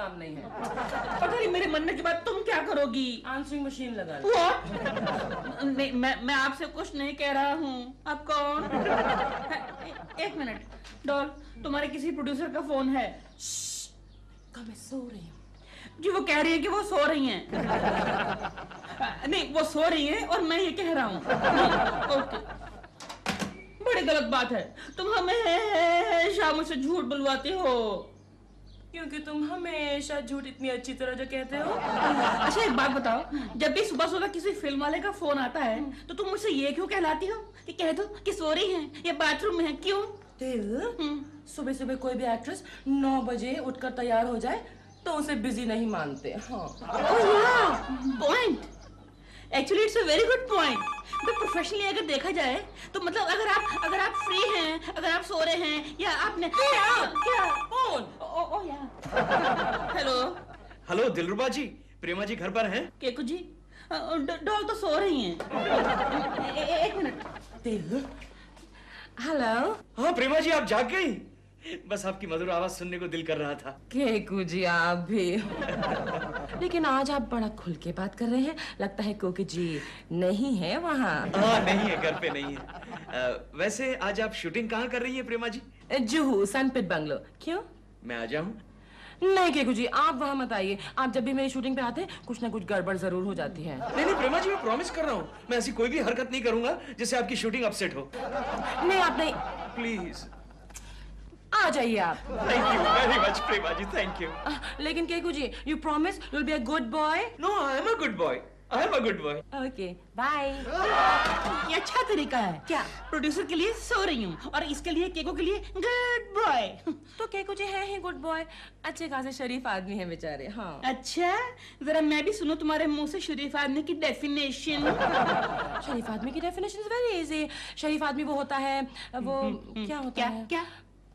काम नहीं है। पता नहीं मेरे मरने के बाद तुम क्या करोगी? आंसरिंग मशीन लगा लो। नहीं, मैं आपसे कुछ नहीं कह रहा हूँ। आप कौन? एक मिनट डॉल, तुम्हारे किसी प्रोड्यूसर का फोन है? मैं सो रही हूँ जी। वो कह रही है कि वो सो रही हैं। नहीं, वो सो रही हैं और मैं ये कह रहा हूँ। ओके, बड़ी गलत बात है। तुम हमेशा मुझसे झूठ बुलवाती हो। क्योंकि तुम हमेशा झूठ इतनी अच्छी तरह जो कहते हो। अच्छा एक बात बताओ, जब भी सुबह सुबह किसी फिल्म वाले का फोन आता है तो तुम मुझसे ये क्यों कहलाती हो कि कह दो कि सो रही हैं या बाथरूम में है? क्यों? सुबह सुबह कोई भी एक्ट्रेस 9 बजे उठकर तैयार हो जाए तो उसे बिजी नहीं मानते। Point, actually it's a very good point. तो प्रोफेशनली अगर देखा जाए तो मतलब अगर आप फ्री हैं, अगर आप सो रहे हैं या आपने क्या फोन हेलो दिलरुबा जी, प्रेमा जी घर पर हैं? केकू जी, डॉल तो सो रही हैं। एक मिनट। हेलो। हाँ प्रेमा जी, आप जाग गई? बस आपकी मधुर आवाज सुनने को दिल कर रहा था। केकू जी आप भी। लेकिन आज आप बड़ा खुल के बात कर रहे हैं। लगता है कोकी जी नहीं है वहाँ। हाँ नहीं है, घर पे नहीं है। वैसे आज आप शूटिंग कहाँ कर रही हैं प्रेमा जी? जुहू सनपिट बंगलो। क्यों? मैं आ जाऊँ? नहीं केकू जी, आप वहाँ मत आइए। आप जब भी मेरी शूटिंग पे आते हैं कुछ ना कुछ गड़बड़ जरूर हो जाती है। नहीं प्रेमा जी, मैं प्रॉमिस कर रहा हूँ, मैं ऐसी कोई भी हरकत नहीं करूंगा जिससे आपकी शूटिंग अपसेट हो। नहीं आप नहीं। प्लीज आ जाइए आप। Thank you very much Prema ji, thank you. लेकिन Keku ji, you promise you will be a good boy? No, I am a good boy. I am a good boy. Okay bye. ये अच्छा तरीका है। क्या? प्रोड्यूसर के लिए सो रही हूँ और इसके लिए केको के लिए गुड बॉय। तो केकू जी है ही गुड बॉय, अच्छे खासे शरीफ आदमी है बेचारे। हाँ अच्छा, जरा मैं भी सुनो तुम्हारे मुंह से शरीफ आदमी की डेफिनेशन। शरीफ आदमी की डेफिनेशन इज वेरी इजी। शरीफ आदमी वो होता है, वो क्या होता है? क्या?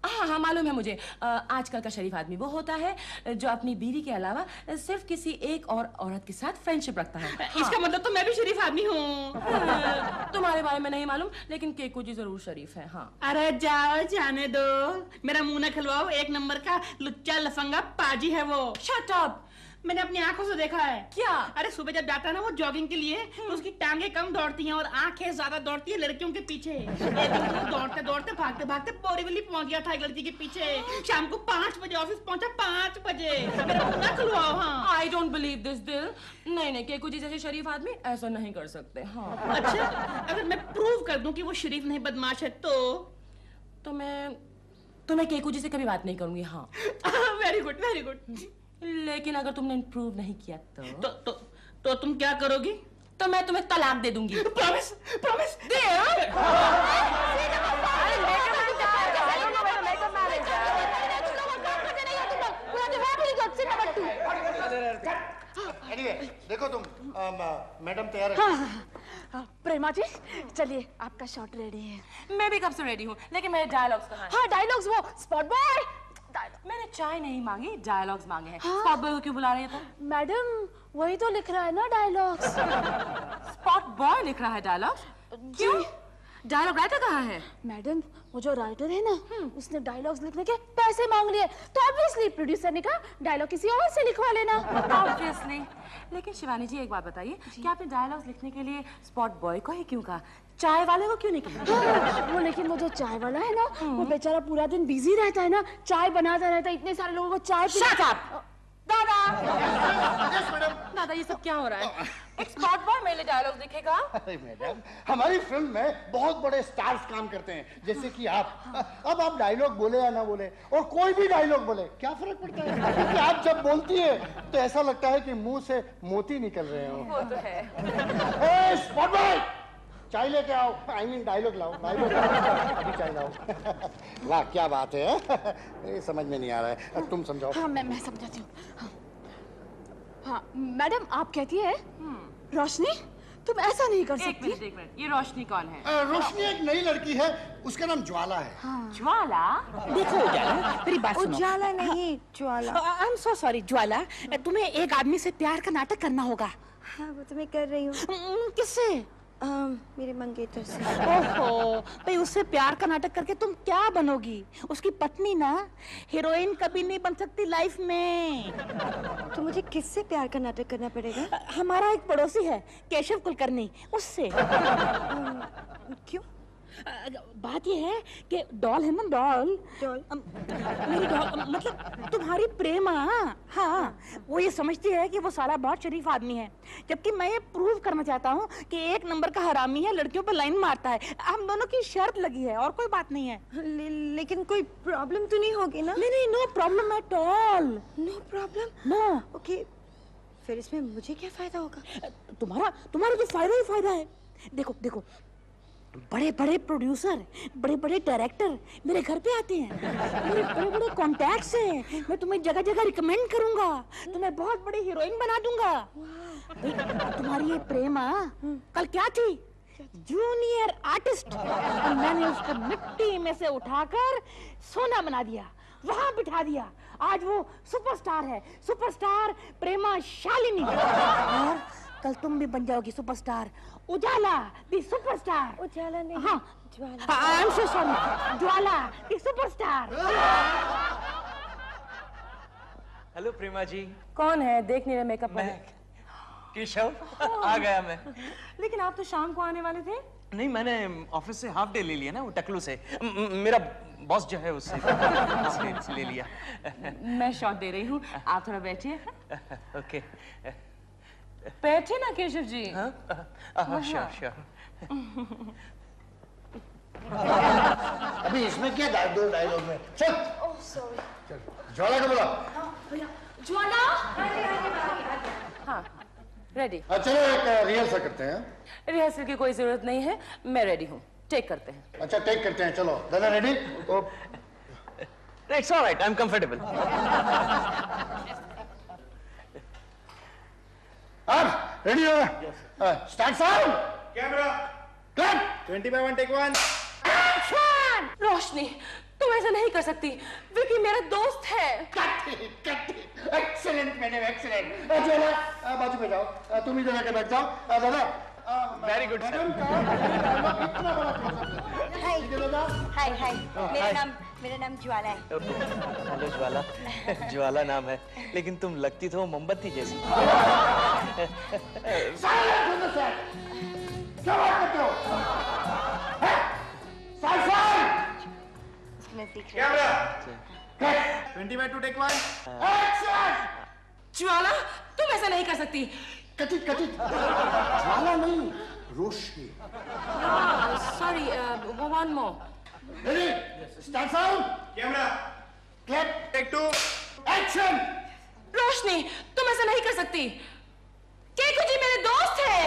हाँ मालूम है मुझे। आजकल का शरीफ आदमी वो होता है जो अपनी बीवी के अलावा सिर्फ किसी एक और औरत के साथ फ्रेंडशिप रखता है। इसका मतलब तो मैं भी शरीफ आदमी हूँ। तुम्हारे बारे में नहीं मालूम, लेकिन केकू जी जरूर शरीफ है। हाँ अरे जाओ, जाने दो, मेरा मुंह न खलवाओ। एक नंबर का लुच्चा लफंगा पाजी है वो। Shut up. मैंने अपनी आंखों से देखा है। क्या? अरे सुबह जब जाता है ना वो जॉगिंग के लिए तो उसकी टांगे कम दौड़ती हैं और आंखें ज्यादा दौड़ती है लड़कियों के पीछे। एक दिन तो दौड़ते दौड़ते भागते भागते बोरीवली पहुंच गया था एक लड़की के पीछे। शाम को 5 बजे ऑफिस पहुंचा, 5 बजे। मेरा मुंह ना खुलवाओ। हाँ आई डोंट बिलीव दिस दिल। नहीं केकू जी जैसे शरीफ आदमी ऐसा नहीं कर सकते। हाँ अच्छा, अगर मैं प्रूव कर दूं कि वो शरीफ नहीं बदमाश है तो मैं केकू जी से कभी बात नहीं करूंगी। हाँ वेरी गुड वेरी गुड। लेकिन अगर तुमने प्रूव नहीं किया तो तुम क्या करोगी? तो मैं तुम्हें तलाक दे दूंगी। प्रॉमिस प्रॉमिस दे। देखो तुम मैडम तैयार है। प्रेमा जी चलिए, आपका शॉट रेडी है। मैं भी कब से रेडी हूँ, लेकिन मेरे डायलॉग्स कहाँ हैं? हाँ डायलॉग्स, वो स्पॉट बॉय। मैंने चाय नहीं मांगी, डायलॉग्स मांगे हैं। स्पॉट बॉय को क्यों बुला रही है तुम? मैडम वही तो लिख रहा है ना डायलॉग्स। स्पॉट बॉय लिख रहा है डायलॉग्स? क्यों? डायलॉग राइटर कहाँ है? मैडम वो जो राइटर है ना, उसने डायलॉग्स लिखने के पैसे मांग लिए, तो ऑब्वियसली प्रोड्यूसर ने कहा डायलॉग किसी और से लिखवा लेना। ऑब्वियसली। लेकिन शिवानी जी एक बात बताइए कि आपने डायलॉग्स लिखने के लिए स्पॉट बॉय को ही क्यों कहा, चाय वाले को क्यों नहीं कहा? वो लेकिन वो जो चाय वाला है ना, वो बेचारा पूरा दिन बिजी रहता है ना, चाय बनाता रहता है, इतने सारे लोगों को चाय दादा ये सब क्या हो रहा है? स्पॉट बॉय मेरे डायलॉग लिखेगा? अरे मैडम, हमारी फिल्म में बहुत बड़े स्टार्स काम करते हैं, जैसे कि आप। अब आप डायलॉग बोले या ना बोले, और कोई भी डायलॉग बोले, क्या फर्क पड़ता है? क्योंकि आप जब बोलती है तो ऐसा लगता है कि मुंह से मोती निकल रहे हो। वो तो है। स्पॉट बॉय, चाय लेके आओ। आई मीन डायलॉग लाओ, डायलॉग अभी चाय लाओ। वाह क्या बात है। ये समझ में नहीं आ रहा है, तुम समझाओ। हाँ मैं समझाती हूँ। हाँ मैडम आप कहती है रोशनी तुम ऐसा नहीं कर सकती। एक मिनट, ये रोशनी कौन है? रोशनी एक नई लड़की है, उसका नाम ज्वाला है। ज्वाला? देखो उजाला, मेरी बात सुनो। उजाला नहीं ज्वाला। आई एम सो सॉरी ज्वाला, तुम्हें एक आदमी से प्यार का नाटक करना होगा। हाँ वो तो मैं कर रही हूँ। किससे? मेरे मंगेतर से। ओहो, भाई उससे प्यार का नाटक करके तुम क्या बनोगी? उसकी पत्नी ना, हीरोइन कभी नहीं बन सकती लाइफ में। तो मुझे किससे प्यार का नाटक करना पड़ेगा? हमारा एक पड़ोसी है, केशव कुलकर्णी, उससे। क्यों? बात ये है कि डॉल है ना, डॉल डॉल? मेरी डॉल मतलब तुम्हारी प्रेमा। हाँ, वो ये समझती है कि वो साला बहुत शरीफ आदमी है, जबकि मैं ये प्रूव करना चाहता हूँ कि एक नंबर का हरामी है, लड़कियों पर लाइन मारता है। हम दोनों की शर्त लगी है और कोई बात नहीं है। लेकिन कोई प्रॉब्लम तो नहीं होगी ना? नहीं, no problem at all. No problem? No. Okay, फिर इसमें मुझे क्या फायदा होगा? तुम्हारा तो फायदा ही फायदा है। देखो, बड़े बड़े प्रोड्यूसर, बड़े बड़े डायरेक्टर मेरे घर पे आते हैं, मेरे बड़े बड़े कॉन्टैक्ट्स हैं। मैं तुम्हें जगह जगह रिकमेंड करूंगा, तुम्हें बहुत बड़ी हीरोइन बना दूंगा। तुम्हारी ये प्रेमा कल क्या थी? Junior artist. और मैंने उसको मिट्टी में से उठाकर सोना बना दिया, वहां बिठा दिया। आज वो सुपरस्टार है, सुपरस्टार प्रेमा शालिनी। और कल तुम भी बन जाओगी सुपरस्टार, उजाला दी सुपरस्टार। उजाला नहीं, हाँ, Jwala. I am so sorry, Jwala di superstar. Hello Prema ji. कौन है? देख नहीं रहे मेकअप मैं वाले। केशव आ गया मैं। लेकिन आप तो शाम को आने वाले थे। नहीं, मैंने ऑफिस से हाफ डे ले लिया ना, वो टकलू से। मेरा बॉस जो है उससे हाफ डे ले लिया। मैं शॉट दे रही हूँ, आप थोड़ा बैठिए। ओके। बैठे ना केशव जी। हाँ, श्योर। अभी इसमें क्या दो डायलॉग में? चल। Oh sorry. चल, ज्वाला को बुला। ज्वाला। हाँ, रेडी। चलो एक रिहर्सल करते हैं। रिहर्सल की कोई जरूरत नहीं है, मैं रेडी हूँ। टेक करते हैं। अच्छा, टेक करते हैं। चलो दादा, ready? It's alright, I am comfortable. अब रेडी हो? Start sound. Camera cut. 20/1 take 1। Roshni, तुम ऐसा नहीं कर सकती। विकी मेरा दोस्त है। Excellent madam, excellent. ज्वाला बाजू पे जाओ, तुम इधर आके बैठ जाओ। दादा, वेरी गुड सर। इतना बड़ा हाय, मेरा नाम ज्वाला है। हेलो ज्वाला। ज्वाला नाम है, लेकिन तुम लगती तो मोमबत्ती जैसी। क्या बात करते हो? Camera 20/2 take 1। ज्वाला, तुम ऐसा नहीं कर सकती। कथित ज्वाला नहीं, Roshni. Sorry, one more. Ready? Start sound. Camera clap. Take 2। Action. Roshni, तुम ऐसा नहीं कर सकती। केकू जी मेरे दोस्त हैं।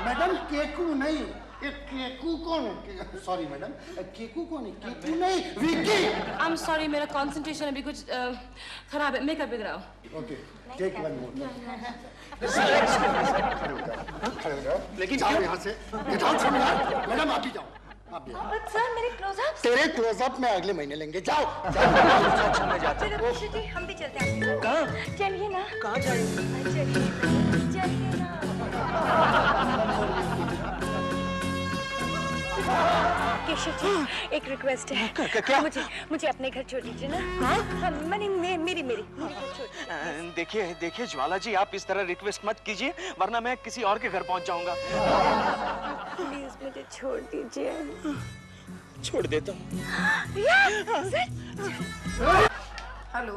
मैडम, केकू नहीं, ये केकू कौन है? सॉरी मैडम, केकू कौन है? केकू नहीं, विकी। आई एम सॉरी, मेरा कंसंट्रेशन अभी कुछ खराब है। मेकअप इधर आओ। Okay, take one more. खड़े हो जाओ। लेकिन जाओ यहाँ से। Get out from here। Madam आप भी जाओ, आप भी जाओ। बट सर, मेरे क्लोजअप। तेरे क्लोजअप में अगले महीने लेंगे। जाओ। चलो केशव जी, हम भी चलते हैं। कहाँ? चलिए ना। कहाँ जाएंगे? चलिए ना। केशव जी, एक रिक्वेस्ट है। क्या? मुझे अपने घर छोड़ दीजिए ना। हाँ, मेरी घर छोड़। देखिए ज्वाला जी, आप इस तरह रिक्वेस्ट मत कीजिए, वरना मैं किसी और के घर पहुंच जाऊंगा। प्लीज मुझे छोड़ दीजिए। छोड़ देता हूँ। हेलो।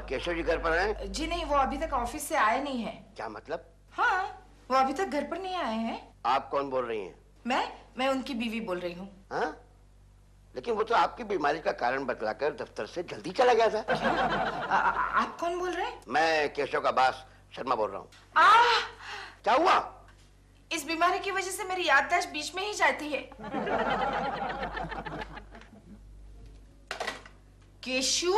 केशव जी घर पर हैं? जी नहीं, वो अभी तक ऑफिस से आए नहीं हैं। क्या मतलब? हाँ, वो अभी तक घर पर नहीं आए हैं। आप कौन बोल रही हैं? मैं उनकी बीवी बोल रही हूँ। हाँ? लेकिन वो तो आपकी बीमारी का कारण बतलाकर दफ्तर से जल्दी चला गया था। आप कौन बोल रहे हैं? मैं केशव का बॉस शर्मा बोल रहा हूँ। क्या हुआ? इस बीमारी की वजह से मेरी याददाश्त बीच में ही जाती है। केशु,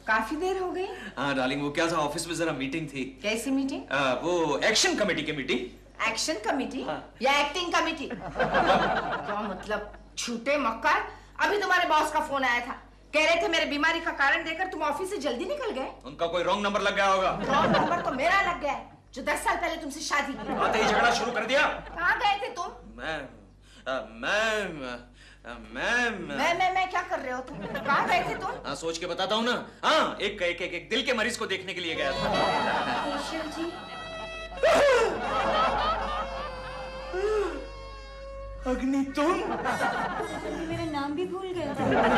काफी देर हो गई। हाँ डार्लिंग, वो क्या था, ऑफिस में जरा मीटिंग थी। कैसी मीटिंग? वो एक्शन कमेटी की मीटिंग। Action committee? हाँ। या एक्टिंग कमेटी? क्या मतलब? झूठे मक्कार, अभी तुम्हारे बॉस का फोन आया था कह रहे थे मेरे बीमारी का कारण देकर तुम ऑफिस से जल्दी निकल गए। उनका कोई रॉन्ग नंबर लग गया होगा। रॉन्ग नंबर तो मेरा लग गया है, जो 10 साल पहले तुमसे शादी की। आते ही झगड़ा शुरू कर दिया। कहाँ गए थे तुम? मैं क्या कर रहे हो तुम? कहाँ गए थे तुम? हाँ, सोच के बताता हूँ ना। हाँ, एक दिल के मरीज को देखने के लिए गया था। केशव जी। अग्नि, तुम? मेरा नाम भी भूल गए।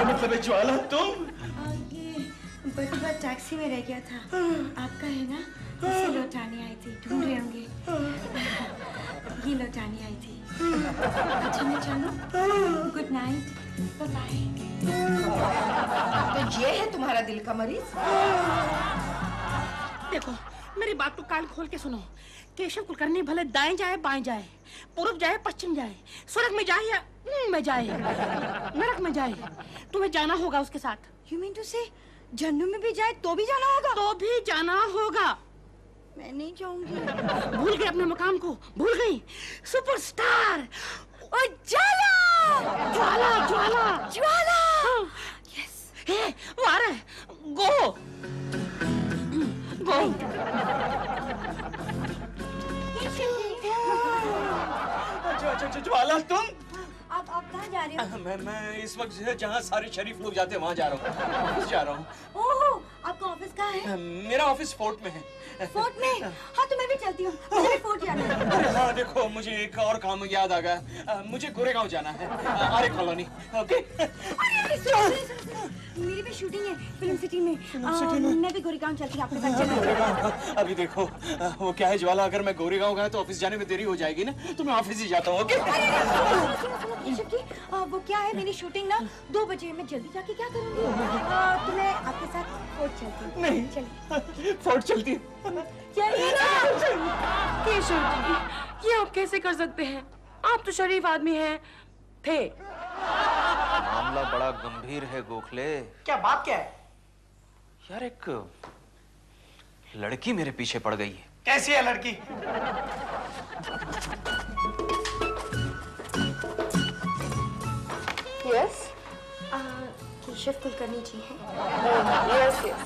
मतलब है ज्वाला, तुम? ये बटुआ टैक्सी में रह गया था, आपका है ना? इसे लौटाने आई थी, ढूंढ रहे होंगे। ये लौटाने आई थी। अच्छा मैं चलूं? Good night, bye bye. तो ये है तुम्हारा दिल का मरीज? देखो, मेरी बात को कान खोल के सुनो। केशव कुलकर्णी भले दाएं जाए बाएं जाए, पूर्व जाए पश्चिम जाए, स्वर्ग में जाए या में जाए, नरक में जाए, तुम्हें जाना होगा उसके साथ। You mean to say, Jannu में भी जाए तो भी जाना होगा? तो भी जाना होगा। मैं नहीं जाऊंगी। भूल गई अपने मकाम को, भूल गई। सुपरस्टार उजाला, ज्वाला ज्वाला ज्वाला। यस, हे वो आ रहा है। गो गो। अच्छा, ज्वाला, तुम? आप कहाँ जा रहे हो? मैं इस वक्त जहाँ सारे शरीफ लोग जाते हैं वहाँ जा रहा हूँ। ऑफिस जा रहा हूँ। ओह, आपका ऑफिस कहाँ है? मेरा ऑफिस फोर्ट में है। फोर्ट में? हाँ तो मैं भी चलती हूँ, मुझे भी फोर्ट जाना है। अरे हाँ, देखो मुझे एक और काम याद आ गया। मुझे गोरेगांव जाना है, आर्य कॉलोनी। ओके? मेरी भी शूटिंग है फिल्म सिटी में। मैं भी गोरेगांव चलती हूँ, आपके साथ चलूँ? अभी देखो, वो क्या है ज्वाला, अगर मैं गोरेगांव गया तो ऑफिस जाने में देरी हो जाएगी ना, तो मैं ऑफिस ही जाता हूँ। ओके? केशव जी, वो क्या है, मेरी शूटिंग ना 2 बजे, मैं जल्दी जाके क्या करूँगी? तो मैं आपके साथ फोर्ट चलती हूँ। नहीं, चलिए। फोर्ट चलती है। चलिए ना। केशव जी, ये आप कैसे कर सकते हैं? आप तो शरीफ आदमी हैं, थे। मामला बड़ा गंभीर है गोखले। क्या बात क्या है? यार, एक लड़की मेरे पीछे पड़ गई है। कैसी है लड़की? यस, केशव कुलकर्णी जी हैं। Yes yes.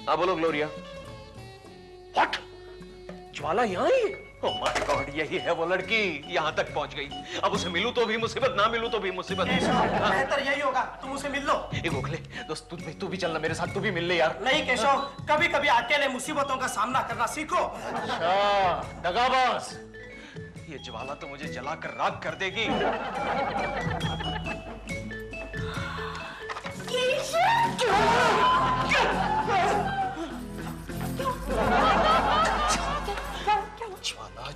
हाँ बोलो ग्लोरिया। व्हाट? ज्वाला यहाँ ही? ओह माय गॉड, यही है वो लड़की, यहाँ तक पहुँच गई। अब उसे मिलूं तो भी मुसीबत, ना मिलूं तो भी मुसीबत। बेहतर यही होगा, तुम उसे मिल लो। ए गोखले दोस्त, तू भी चलना मेरे साथ, तू भी मिल ले यार। नहीं केशव, कभी कभी अकेले मुसीबतों का सामना करना सीखो। अच्छा, दगाबाज। ये ज्वाला तो मुझे जलाकर राख कर देगी।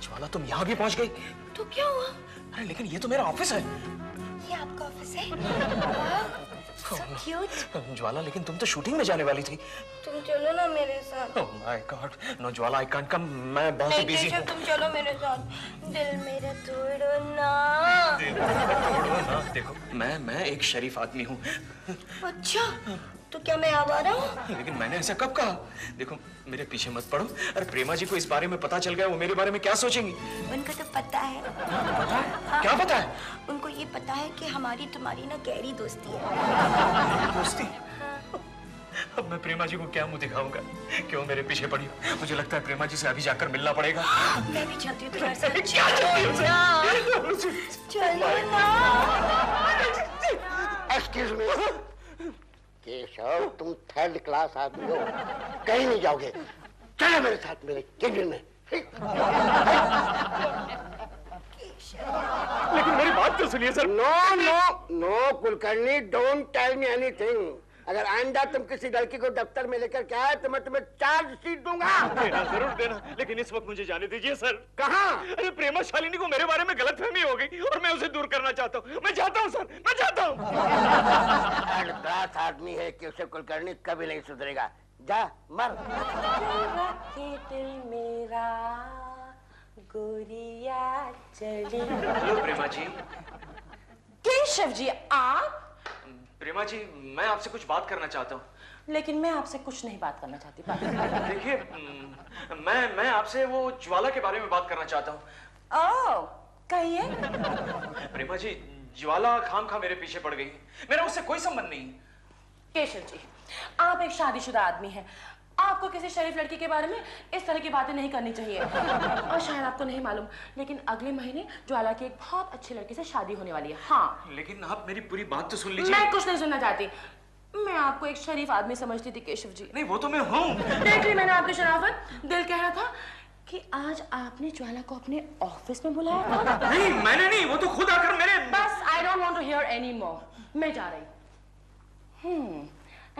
ज्वाला तुम यहाँ भी पहुँच गई? तो क्या हुआ? अरे लेकिन ये तो मेरा ऑफिस है। ये आपका ऑफिस है? So cute. ज्वाला, लेकिन तुम तो शूटिंग में जाने वाली थी। तुम चलो ना मेरे साथ। Oh my god, no Jwala, I can't come, मैं बहुत बिजी हूँ। तुम चलो मेरे साथ, दिल मेरा तोड़ो ना। देखो, मैं एक शरीफ आदमी हूँ। अच्छा, तो क्या मैं आवारा हूँ? लेकिन मैंने ऐसा कब कहा? देखो, मेरे पीछे मत पड़ो। अरे प्रेमा जी को इस बारे में पता चल गया, वो मेरे बारे में क्या सोचेंगी? उनको तो पता है। पता है? क्या पता है? उनको ये पता है कि हमारी तुम्हारी ना गहरी दोस्ती है। दोस्ती? अब मैं प्रेमा जी को क्या मुंह दिखाऊंगा? क्यों मेरे पीछे पड़ी हो? मुझे लगता है प्रेमा जी से अभी जाकर मिलना पड़ेगा। मैं भी चाहती हूँ तुम्हारे साथ। क्या चाहती हो? चलो ना। एक्सक्यूज मी केशव, तुम 3rd क्लास आदमी हो, कहीं नहीं जाओगे। चलो मेरे साथ मेरे केबिन में। लेकिन मेरी बात तो सुनिए sir. No no no Kulkarni, don't tell me anything. अगर आइंदा तुम किसी लड़की को दफ्तर में लेकर के आए तो मैं तुम्हें चार्जशीट दूंगा। देना, जरूर देना, लेकिन इस वक्त मुझे जाने दीजिए सर। कहाँ? अरे प्रेमा शालिनी को मेरे बारे में गलतफहमी हो गई और मैं उसे दूर करना चाहता हूँ। मैं चाहता हूँ सर, मैं चाहता हूँ। दास आदमी है कि उसे कुलकर्णी कभी नहीं सुधरेगा। जा मर। दिल मेरा गोरिया चली। हेलो प्रेमा जी। केशव जी, आप? प्रेमा जी, मैं आपसे कुछ बात करना चाहता हूँ। लेकिन मैं आपसे कुछ नहीं बात करना चाहती। देखिए, मैं आपसे वो ज्वाला के बारे में बात करना चाहता हूँ। ओह, कहिए। प्रेमा जी, ज्वाला खामखा मेरे पीछे पड़ गई। मेरा उससे कोई संबंध नहीं। केशव जी, आप एक शादीशुदा आदमी हैं। आपको किसी शरीफ लड़की के बारे में इस तरह की बातें नहीं करनी चाहिए। और शायद आपको नहीं मालूम, लेकिन अगले महीने ज्वाला की एक बहुत अच्छी लड़की से शादी होने वाली है। हाँ, लेकिन आप मेरी पूरी बात तो सुन लीजिए। मैं कुछ नहीं सुनना चाहती। मैं आपको एक शरीफ आदमी समझती थी केशव जी। नहीं, वो तो मैं हूँ। देख ली मैंने आपकी शराफत। दिल कह रहा था कि आज आपने ज्वाला को अपने ऑफिस में बुलाया था। नहीं, मैंने नहीं, वो तो खुद आकर मेरे। बस, I don't want to hear any more. मैं जा रही।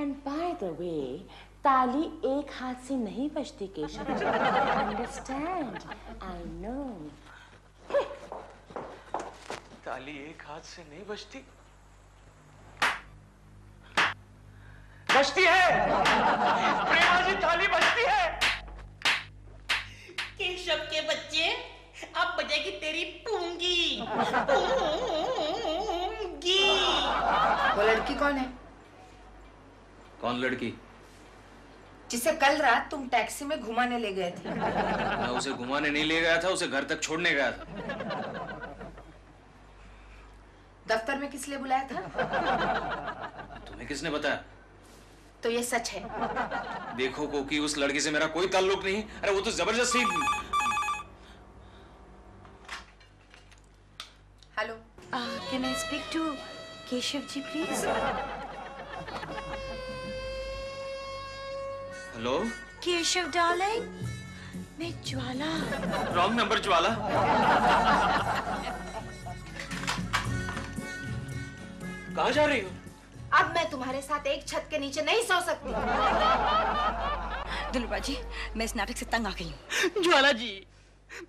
And by the way, ताली एक हाथ से नहीं बजती Keshav ji. Understand? I know. ताली एक हाथ से नहीं बजती। बजती है। प्रेमा जी, ताली बजती है। केशव के बच्चे, अब बजेगी तेरी पूंगी। पूंगी। वो लड़की कौन है? कौन लड़की? जिसे कल रात तुम टैक्सी में घुमाने ले गए थे। मैं उसे घुमाने नहीं ले गया था, उसे घर तक छोड़ने गया था। दफ्तर में किस लिए बुलाया था? तुम्हें किसने बताया? तो ये सच है। देखो कोकी, उस लड़की से मेरा कोई ताल्लुक नहीं। अरे वो तो जबरदस्ती। Hello, can I speak to Keshav ji please? Hello Keshav darling, मैं ज्वाला। रॉन्ग नंबर ज्वाला। कहाँ जा रही हो? अब मैं तुम्हारे साथ एक छत के नीचे नहीं सो सकती। दिलरुबा जी, मैं इस नाटक से तंग आ गई हूँ। ज्वाला जी,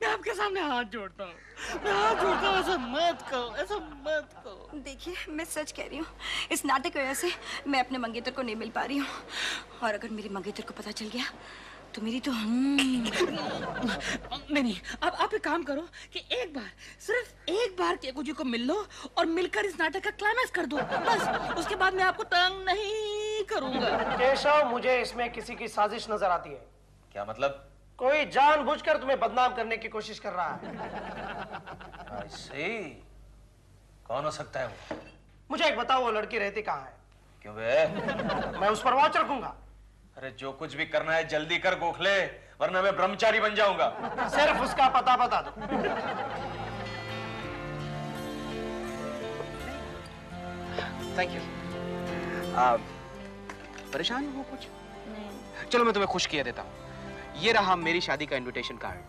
मैं आपके सामने हाथ जोड़ता हूँ। मैं हाथ जोड़ता हूँ, ऐसा मत करो, ऐसा मत करो। देखिए, मैं सच कह रही हूँ, इस नाटक की वजह से मैं अपने मंगेतर को नहीं मिल पा रही हूँ। और अगर मेरे मंगेतर को पता चल गया तो मेरी तो नहीं, अब आप एक काम करो कि एक बार, सिर्फ एक बार केकू जी को मिल लो और मिलकर इस नाटक का क्लाइमैक्स कर दो। बस, उसके बाद मैं आपको तंग नहीं करूंगा। केशव, मुझे इसमें किसी की साजिश नजर आती है। क्या मतलब? कोई जानबूझकर तुम्हें बदनाम करने की कोशिश कर रहा है। I see. कौन हो सकता है वो? मुझे एक बताओ, वो लड़की रहती कहाँ है? क्यों बे? मैं उस पर वॉच रखूंगा। अरे जो कुछ भी करना है जल्दी कर गोखले, वरना मैं ब्रह्मचारी बन जाऊंगा। सिर्फ उसका पता बता दो। Thank you. परेशान हो कुछ? नहीं। चलो मैं तुम्हें खुश किया देता हूँ। ये रहा मेरी शादी का इनविटेशन कार्ड।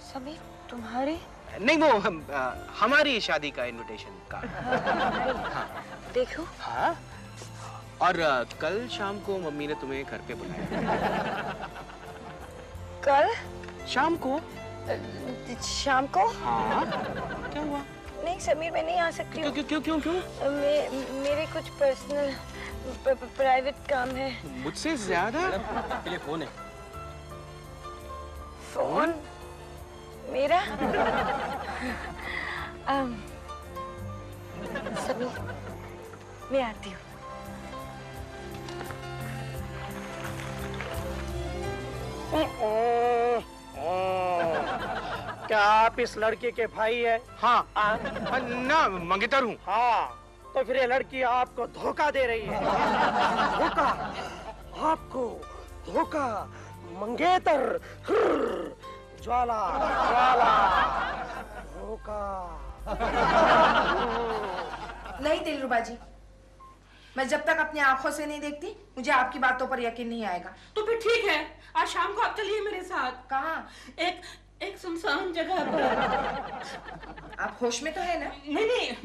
समीर, तुम्हारे? नहीं, वो हमारी शादी का इनविटेशन कार्ड। हाँ। देखो। हाँ। और कल शाम को मम्मी ने तुम्हें घर पे बुलाया। कल शाम को? शाम को? हाँ। क्या हुआ? नहीं समीर, मैं नहीं आ सकती हूँ। क्यों? मेरे कुछ पर्सनल प्राइवेट काम है। मुझसे ज्यादा? के लिए फोन है। फोन? मेरा? समीर, मैं आती हूँ। क्या आप इस लड़के के भाई है? हाँ। ना, मंगेतर हूँ। हाँ, तो फिर ये लड़की आपको धोखा दे रही है। धोखा? आपको धोखा? मंगेतर, ज्वाला, धोखा। नहीं दिलरुबा जी, मैं जब तक अपनी आंखों से नहीं देखती, मुझे आपकी बातों पर यकीन नहीं आएगा। तो फिर ठीक है, आज शाम को आप चलिए मेरे साथ। कहाँ? एक सुनसान जगह पर। आप होश में तो है ना? नहीं,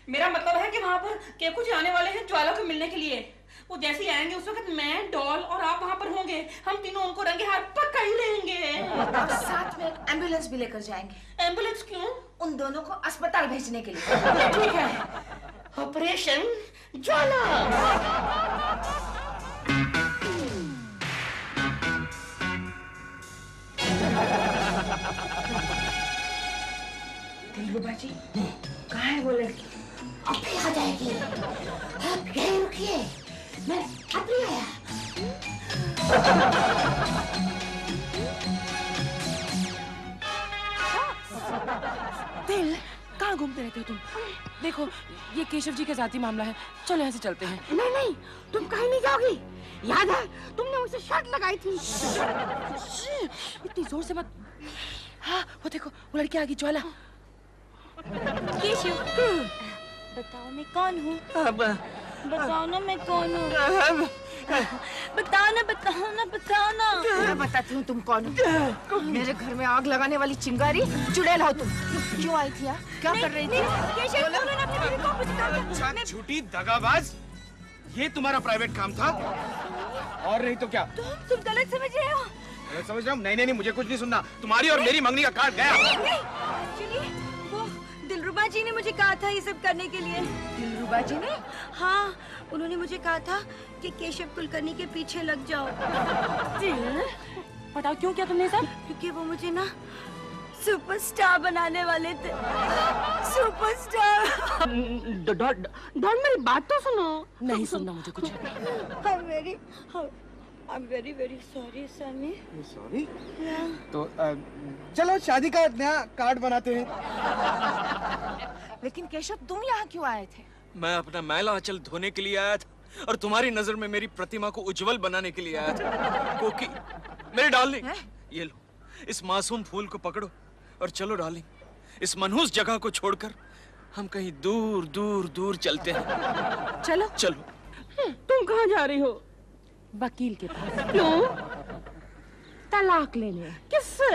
मेरा मतलब है कि वहाँ पर केकू जी आने वाले हैं ज्वाला को मिलने के लिए। वो जैसे ही आएंगे उस वक्त मैं, डॉल और आप वहाँ पर होंगे। हम तीनों उनको रंगे हाथ पकड़ लेंगे। और साथ में एम्बुलेंस भी लेकर जाएंगे। एम्बुलेंस क्यों? उन दोनों को अस्पताल भेजने के लिए। ठीक है, ऑपरेशन ज्वाला। दिलरुबा जी, कहाँ है वो लड़की? अभी आ जाएगी। आप यहीं रुकिए, मैं अभी आया। दिल, कहाँ घूमते रहते हो तुम? देखो, ये केशव जी का जाती मामला है, चलो यहाँ से चलते हैं। नहीं नहीं, तुम कहीं नहीं जाओगी। याद है तुमने मुझसे शर्त लगाई थी। इतनी जोर से मत। हाँ, वो देखो, वो लड़की आ गई, ज्वाला। केशव, बताओ मैं कौन हूँ? बताओ ना मैं कौन हूँ? बताओ ना, बताओ ना, बताओ ना। मैं बताती हूँ तुम कौन हो। मेरे घर में आग लगाने वाली चिंगारी चुड़ैल हो तुम। क्यों आई थी यार? क्या कर रही थी? केशव, बोलो ना अपनी बीवी को कुछ कहो। अच्छा झूठी दगाबाज, ये तुम्हारा प्राइवेट काम था? और नहीं तो क्या? तुम गलत समझ रहे हो। मैं समझ रहा हूँ। नहीं नहीं नहीं, मुझे कुछ नहीं सुनना। तुम्हारी और मेरी मंगनी का कार्ड गया। एक्चुअली वो दिलरुबा जी ने मुझे कहा था ये सब करने के लिए। दिलरुबा जी ने? हाँ, उन्होंने मुझे कहा था कि केशव कुलकर्णी के पीछे लग जाओ। बताओ क्यों किया तुमने सब? क्योंकि वो मुझे ना सुपरस्टार बनाने वाले थे। सुपरस्टार। डॉन, मेरी बात तो सुनो। नहीं सुनना मुझे कुछ। I'm very very sorry, Sunny. Sorry? तो चलो शादी का नया कार्ड बनाते हैं। लेकिन केशव तुम यहाँ क्यों आए थे? मैं अपना मैला आंचल धोने के लिए आया था और तुम्हारी नजर में मेरी प्रतिमा को उज्जवल बनाने के लिए आया था। कोकी, मेरे डार्लिंग, ये लो, इस मासूम फूल को पकड़ो और चलो डार्लिंग, इस मनहूस जगह को छोड़कर हम कहीं दूर दूर दूर चलते हैं। चलो चलो। तुम कहाँ जा रही हो? वकील के पास। क्यों? तलाक लेने। किससे?